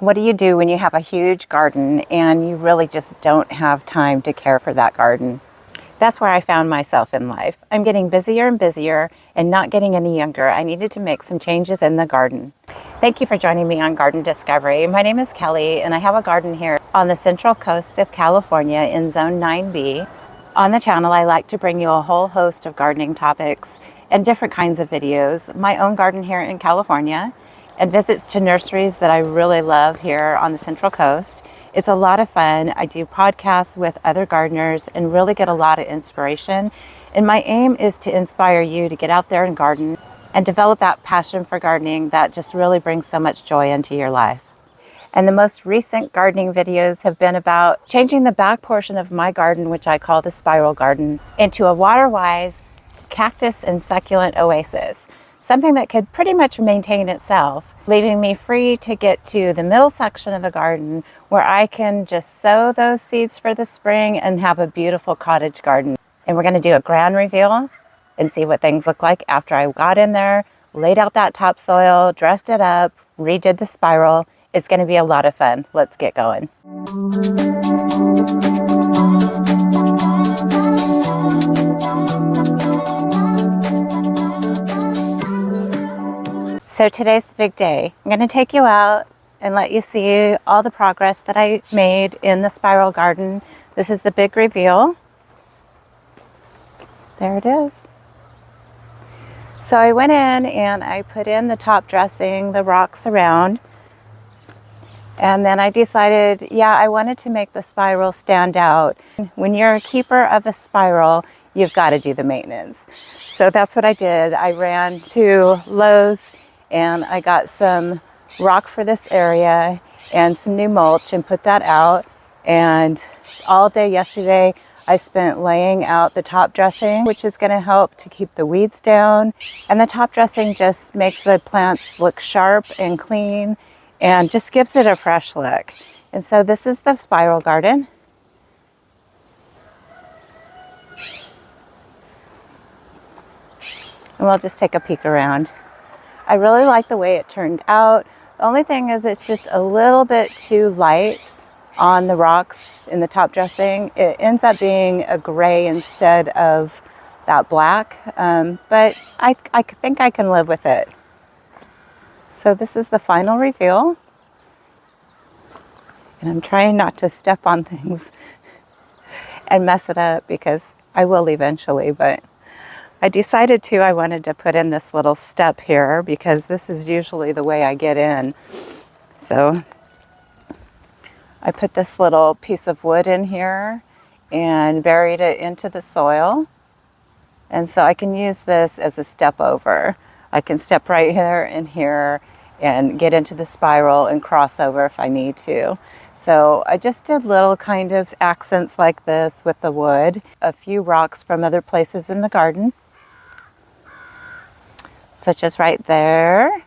What do you do when you have a huge garden and you really just don't have time to care for that garden? That's where I found myself in life. I'm getting busier and busier and not getting any younger. I needed to make some changes in the garden. Thank you for joining me on Garden Discovery. My name is Kelly and I have a garden here on the central coast of California in Zone 9B. On the channel, I like to bring you a whole host of gardening topics and different kinds of videos, my own garden here in California, and visits to nurseries that I really love here on the Central Coast. It's a lot of fun. I do podcasts with other gardeners and really get a lot of inspiration. And my aim is to inspire you to get out there and garden and develop that passion for gardening that just really brings so much joy into your life. And the most recent gardening videos have been about changing the back portion of my garden, which I call the spiral garden, into a water-wise cactus and succulent oasis. Something that could pretty much maintain itself, leaving me free to get to the middle section of the garden where I can just sow those seeds for the spring and have a beautiful cottage garden. And we're going to do a grand reveal and see what things look like after I got in there, laid out that topsoil, dressed it up, redid the spiral. It's going to be a lot of fun. Let's get going. So today's the big day. I'm going to take you out and let you see all the progress that I made in the spiral garden. This is the big reveal. There it is. So I went in and I put in the top dressing, the rocks around, and then I decided, I wanted to make the spiral stand out. When you're a keeper of a spiral, you've got to do the maintenance. So that's what I did. I ran to Lowe's and I got some rock for this area and some new mulch and put that out. And all day yesterday, I spent laying out the top dressing, which is going to help to keep the weeds down. And the top dressing just makes the plants look sharp and clean and just gives it a fresh look. And so this is the spiral garden. And we'll just take a peek around. I really like the way it turned out. The only thing is it's just a little bit too light on the rocks in the top dressing. It ends up being a gray instead of that black, but I think I can live with it. So this is the final reveal. And I'm trying not to step on things and mess it up because I will eventually, but I decided I wanted to put in this little step here because this is usually the way I get in. So I put this little piece of wood in here and buried it into the soil. And so I can use this as a step over. I can step right here and here and get into the spiral and cross over if I need to. So I just did little kind of accents like this with the wood, a few rocks from other places in the garden, such as right there.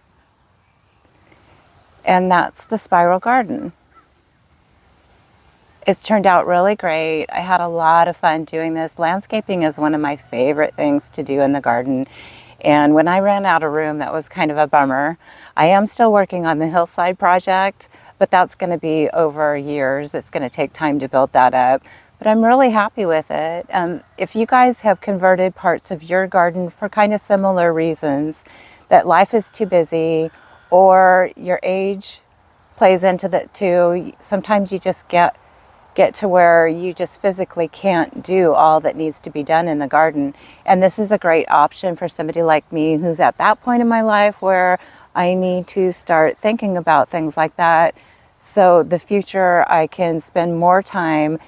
And that's the spiral garden. It's turned out really great. I had a lot of fun doing this. Landscaping is one of my favorite things to do in the garden. And when I ran out of room, that was kind of a bummer. I am still working on the hillside project, but that's going to be over years. It's going to take time to build that up. But I'm really happy with it. If you guys have converted parts of your garden for kind of similar reasons, that life is too busy or your age plays into that too, sometimes you just get to where you just physically can't do all that needs to be done in the garden. And this is a great option for somebody like me who's at that point in my life where I need to start thinking about things like that. So the future I can spend more time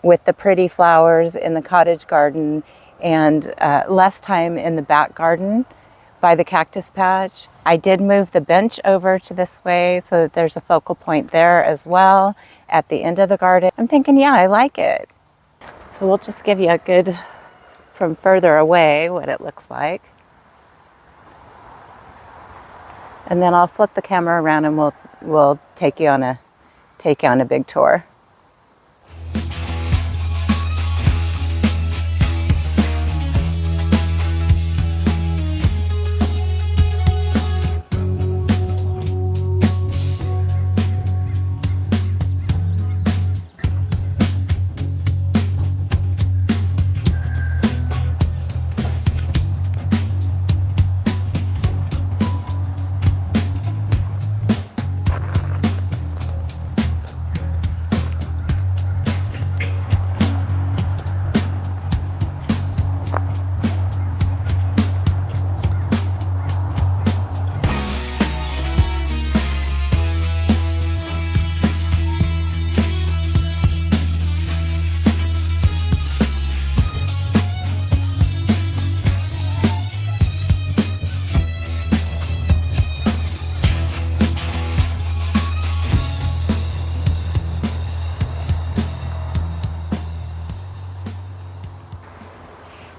with the pretty flowers in the cottage garden and less time in the back garden by the cactus patch. I did move the bench over to this way so that there's a focal point there as well at the end of the garden. I'm thinking, I like it. So we'll just give you a good, from further away, what it looks like. And then I'll flip the camera around and we'll take you on a big tour.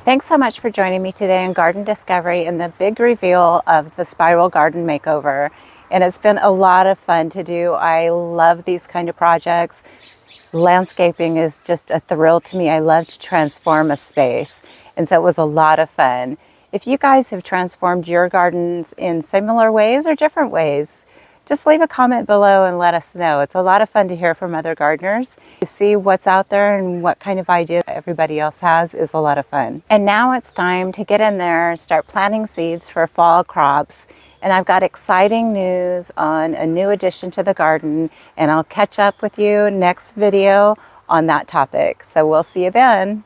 Thanks so much for joining me today on Garden Discovery and the big reveal of the Spiral Garden Makeover. And it's been a lot of fun to do. I love these kind of projects. Landscaping is just a thrill to me. I love to transform a space. And so it was a lot of fun. If you guys have transformed your gardens in similar ways or different ways, just leave a comment below and let us know. It's a lot of fun to hear from other gardeners. To see what's out there and what kind of ideas everybody else has is a lot of fun. And now it's time to get in there and start planting seeds for fall crops. And I've got exciting news on a new addition to the garden, and I'll catch up with you next video on that topic. So we'll see you then.